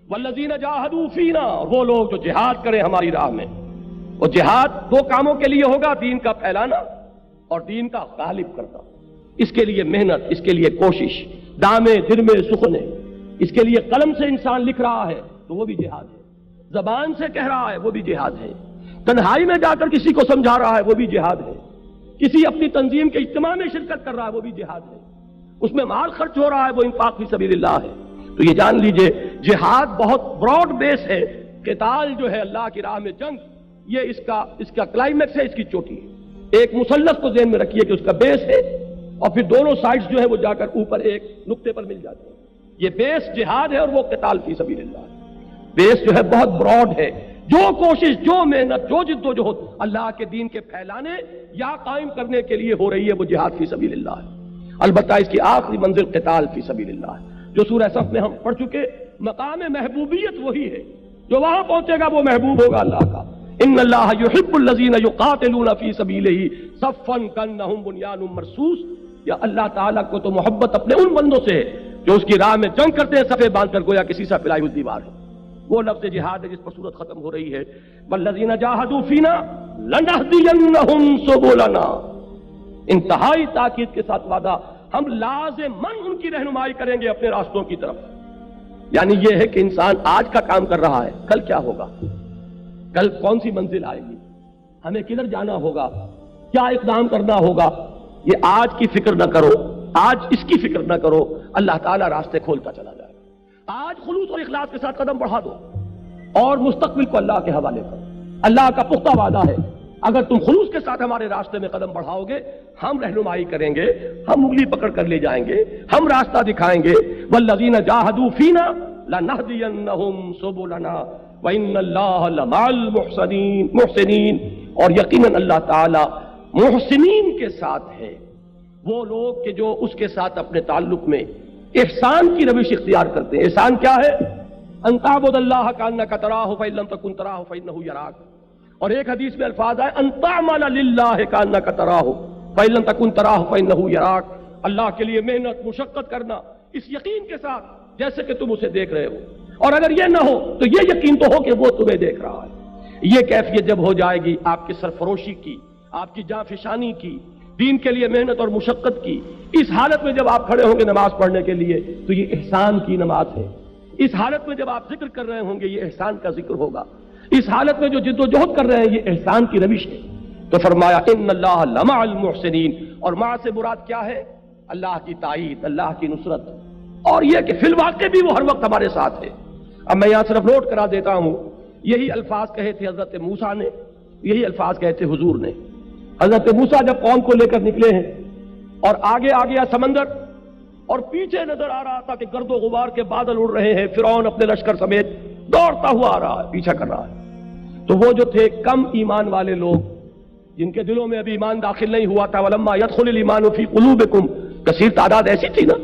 والذین جاہدوا فینا، وہ لوگ جو جہاد کریں ہماری راہ میں. وہ جہاد دو کاموں کے لیے ہوگا، دین کا پھیلانا اور دین کا غالب کرنا. اس کے لیے محنت، اس کے لیے کوشش، دامے درمے سخنے. اس کے لیے قلم سے انسان لکھ رہا ہے تو وہ بھی جہاد ہے، زبان سے کہہ رہا ہے وہ بھی جہاد ہے، تنہائی میں جا کر کسی کو سمجھا رہا ہے وہ بھی جہاد ہے، کسی اپنی تنظیم کے اجتماع میں شرکت کر رہا ہے وہ بھی جہاد ہے، اس میں مال خرچ ہو رہا ہے وہ انفاق فی سبیل اللہ ہے. تو یہ جان لیجئے جہاد بہت براڈ بیس ہے. قتال جو ہے اللہ کی راہ میں جنگ، یہ اس کا کلائمیکس ہے، اس کی چوٹی ہے. ایک مثلث کو ذہن میں رکھیے کہ اس کا بیس ہے اور پھر دونوں سائڈز جو ہے وہ جا کر اوپر ایک نقطے پر مل جاتے ہیں. یہ بیس جہاد ہے اور وہ قتال فی سبیل اللہ ہے. بیس جو ہے بہت براڈ ہے. جو کوشش، جو محنت، جو جد و جہد اللہ کے دین کے پھیلانے یا قائم کرنے کے لیے ہو رہی ہے وہ جہاد فی سبیل اللہ ہے. البتہ اس کی آخری منزل قتال فی سبیل اللہ ہے، جو سورہ صف میں ہم پڑھ چکے. مقام محبوبیت وہی ہے، جو وہاں پہنچے گا وہ محبوب ہوگا اللہ کا. ان اللہ یحب الذین یقاتلون فی سبیلہ صفا کانہم بنیان مرصوص. یا اللہ تعالیٰ کو تو محبت اپنے ان بندوں سے ہے جو اس کی راہ میں جنگ کرتے ہیں صفے باندھ کر گویا کسی سے پلائی ہوئی دیوار ہے. وہ لفظ جہاد ہے جس پر صورت ختم ہو رہی ہے. والذین جاہدوا فینا لنہدینہم سبلنا. انتہائی تاکید کے ساتھ وعدہ، ہم لازماً ان کی رہنمائی کریں گے اپنے راستوں کی طرف. یعنی یہ ہے کہ انسان آج کا کام کر رہا ہے، کل کیا ہوگا، کل کون سی منزل آئے گی، ہمیں کدھر جانا ہوگا، کیا اقدام کرنا ہوگا، یہ آج کی فکر نہ کرو، آج اس کی فکر نہ کرو. اللہ تعالیٰ راستے کھولتا چلا جائے. آج خلوص اور اخلاص کے ساتھ قدم بڑھا دو اور مستقبل کو اللہ کے حوالے کرو. اللہ کا پختہ وعدہ ہے، اگر تم خلوص کے ساتھ ہمارے راستے میں قدم بڑھاؤ گے ہم رہنمائی کریں گے، ہم انگلی پکڑ کر لے جائیں گے، ہم راستہ دکھائیں گے. والذین جاہدوا فینا لنہدینہم سبلنا وان اللہ لمع المحسنین. اور یقیناً اللہ تعالی محسنین کے ساتھ ہے. وہ لوگ کہ جو اس کے ساتھ اپنے تعلق میں احسان کی روش اختیار کرتے ہیں. احسان کیا ہے؟ ان تعبد اللہ کانک تراہ فإن لم تکن تراہ فإنہ یراک. اور ایک حدیث میں الفاظ آئے ان تعمل للہ کانک تراہ فإن لم تکن تراہ فإنہ یراک. اللہ کے لیے محنت مشقت کرنا اس یقین کے ساتھ جیسے کہ تم اسے دیکھ رہے ہو، اور اگر یہ نہ ہو تو یہ یقین تو ہو کہ وہ تمہیں دیکھ رہا ہے. یہ کیفیت جب ہو جائے گی آپ کی سرفروشی کی، آپ کی جانفشانی کی، دین کے لیے محنت اور مشقت کی، اس حالت میں جب آپ کھڑے ہوں گے نماز پڑھنے کے لیے تو یہ احسان کی نماز ہے. اس حالت میں جب آپ ذکر کر رہے ہوں گے یہ احسان کا ذکر ہوگا. اس حالت میں جو جد و جہد کر رہے ہیں یہ احسان کی روش ہے. تو فرمایا ان اللہ لمع المحسنین. اور مع سے مراد کیا ہے؟ اللہ کی تائید، اللہ کی نصرت، اور یہ کہ فی الواقع بھی وہ ہر وقت ہمارے ساتھ ہے. اب میں یہاں صرف نوٹ کرا دیتا ہوں، یہی الفاظ کہے تھے حضرت موسیٰ نے، یہی الفاظ کہے تھے حضور نے. حضرت موسیٰ جب قوم کو لے کر نکلے ہیں اور آگے آ گیا سمندر اور پیچھے نظر آ رہا تھا کہ گرد و غبار کے بادل اڑ رہے ہیں، فرعون اپنے لشکر سمیت دوڑتا ہوا آ رہا ہے، پیچھا کر رہا ہے. تو وہ جو تھے کم ایمان والے لوگ جن کے دلوں میں ابھی ایمان داخل نہیں ہوا تھا، وَلَمَّا يَدْخُلِ الْإِيمَانُ فِي قُلُوبِكُمْ، کثیر تعداد ایسی تھی نا،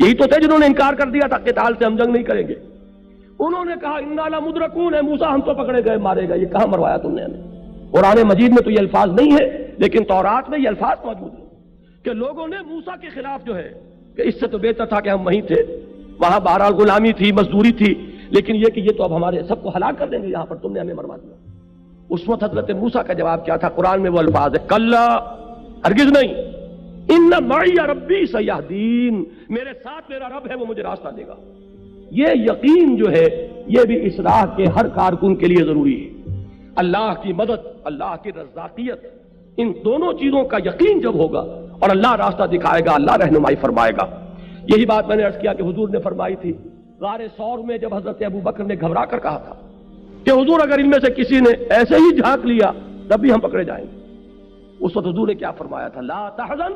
یہی تو تھے جنہوں نے انکار کر دیا تھا قتال سے ہم جنگ نہیں کریں گے. انہوں نے کہا اِنَّا لَمُدْرَكُونَ، موسیٰ ہم تو پکڑے گئے، مارے گئے. یہ کہاں مروایا تم نے ہمیں؟ قرآن مجید میں تو یہ الفاظ نہیں ہے لیکن تورات میں یہ الفاظ موجود ہیں کہ لوگوں نے موسیٰ کے خلاف جو ہے کہ اس سے تو بہتر تھا کہ ہم وہیں تھے، وہاں بہرحال غلامی تھی، مزدوری تھی، لیکن یہ کہ یہ تو اب ہمارے سب کو ہلاک کر دیں گے، یہاں پر تم نے ہمیں مروا دیا. اس وقت حضرت موسیٰ کا جواب کیا تھا؟ قرآن میں وہ الفاظ ہے کلا، ہرگز نہیں، ان معی ربی سیہدین، میرے ساتھ میرا رب ہے وہ مجھے راستہ دے گا. یہ یقین جو ہے یہ بھی اس راہ کے ہر کارکن کے لیے ضروری ہے. اللہ کی مدد، اللہ کی رزاقیت، ان دونوں چیزوں کا یقین جب ہوگا اور اللہ راستہ دکھائے گا، اللہ رہنمائی فرمائے گا. یہی بات میں نے عرض کیا کہ حضور نے فرمائی تھی غار ثور میں جب حضرت ابو بکر نے گھبرا کر کہا تھا کہ حضور اگر ان میں سے کسی نے ایسے ہی جھانک لیا تب بھی ہم پکڑے جائیں گے. اس وقت حضور نے کیا فرمایا تھا؟ لا تحزن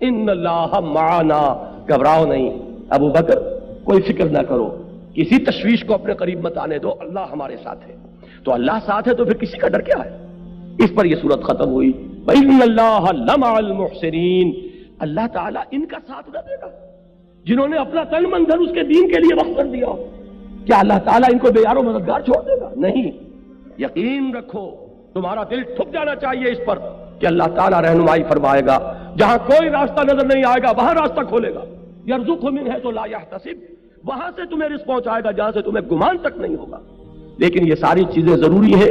ان اللہ معنا، گھبراؤ نہیں ابو بکر، کوئی فکر نہ کرو، کسی تشویش کو اپنے قریب مت آنے دو، اللہ ہمارے ساتھ ہے. تو اللہ ساتھ ہے تو پھر کسی کا ڈر کیا ہے؟ اس پر یہ صورت ختم ہوئی. وَإِنَّ اللَّهَ لَمَعَ الْمُحْسِنِينَ. اللہ تعالیٰ ان کا ساتھ نہ دے گا جنہوں نے اپنا تن من دھن اس کے دین کے لیے وقف کر دیا. کیا اللہ تعالیٰ ان کو بے یار و مددگار چھوڑ دے گا؟ نہیں. یقین رکھو، تمہارا دل ٹھک جانا چاہیے اس پر کہ اللہ تعالیٰ رہنمائی فرمائے گا. جہاں کوئی راستہ نظر نہیں آئے گا وہاں راستہ کھولے گا. یرزقہ من حیث لا یحتسب، وہاں سے تمہیں رزق پہنچائے گا جہاں سے تمہیں گمان تک نہیں ہوگا. لیکن یہ ساری چیزیں ضروری ہے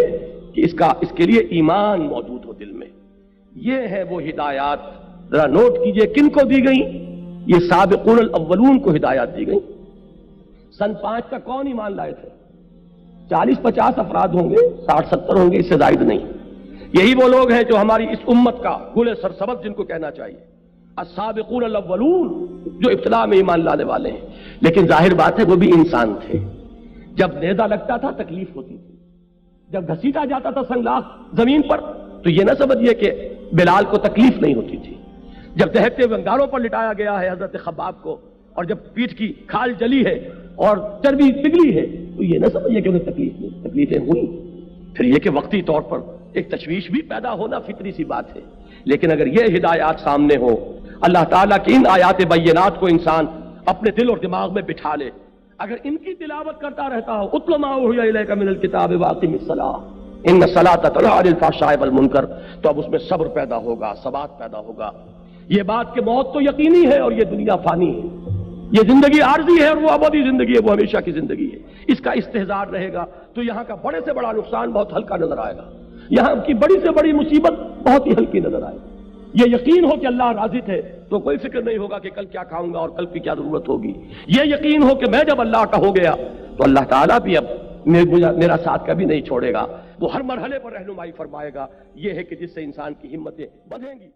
کہ اس کے لیے ایمان موجود ہو دل میں. یہ ہے وہ ہدایات. ذرا نوٹ کیجئے کن کو دی گئی. یہ سابقون الاولون کو ہدایات دی گئی. سن 5 کا کون ایمان لائے تھے؟ 40-50 افراد ہوں گے، 60-70 ہوں گے، اس سے زائد نہیں. یہی وہ لوگ ہیں جو ہماری اس امت کا گل سرسبز جن کو کہنا چاہیے، السابقون الاولون، جو ابتدا میں ایمان لانے والے ہیں. لیکن ظاہر بات ہے وہ بھی انسان تھے. جب نیزہ لگتا تھا تکلیف ہوتی تھی، جب گھسیٹا جاتا تھا سنگلاخ زمین پر تو یہ نہ سمجھیے کہ بلال کو تکلیف نہیں ہوتی تھی. جب دہتے ہوئے انگاروں پر لٹایا گیا ہے حضرت خباب کو، اور جب پیٹھ کی کھال جلی ہے اور چربی پگھلی ہے تو یہ نہ سمجھیے کہ انہیں تکلیف نہیں، تکلیفیں ہوئی. پھر یہ کہ وقتی طور پر ایک تشویش بھی پیدا ہونا فطری سی بات ہے. لیکن اگر یہ ہدایات سامنے ہو، اللہ تعالیٰ کی ان آیات بینات کو انسان اپنے دل اور دماغ میں بٹھا لے، اگر ان کی تلاوت کرتا رہتا ہو، اتل ما اوحی الیک من الکتاب واقم الصلاۃ ان الصلاۃ تنہی عن الفحشاء والمنکر، تو اب اس میں صبر پیدا ہوگا، ثبات پیدا ہوگا. یہ بات کہ موت تو یقینی ہے اور یہ دنیا فانی ہے، یہ زندگی عارضی ہے اور وہ ابدی زندگی ہے، وہ ہمیشہ کی زندگی ہے. اس کا استحضار رہے گا تو یہاں کا بڑے سے بڑا نقصان بہت ہلکا نظر آئے گا، یہاں کی بڑی سے بڑی مصیبت بہت ہی ہلکی نظر آئے گی. یہ یقین ہو کہ اللہ راضی ہے تو کوئی فکر نہیں ہوگا کہ کل کیا کھاؤں گا اور کل کی کیا ضرورت ہوگی. یہ یقین ہو کہ میں جب اللہ کا ہو گیا تو اللہ تعالیٰ بھی اب میرا ساتھ کبھی نہیں چھوڑے گا، وہ ہر مرحلے پر رہنمائی فرمائے گا. یہ ہے کہ جس سے انسان کی ہمتیں بڑھیں گی.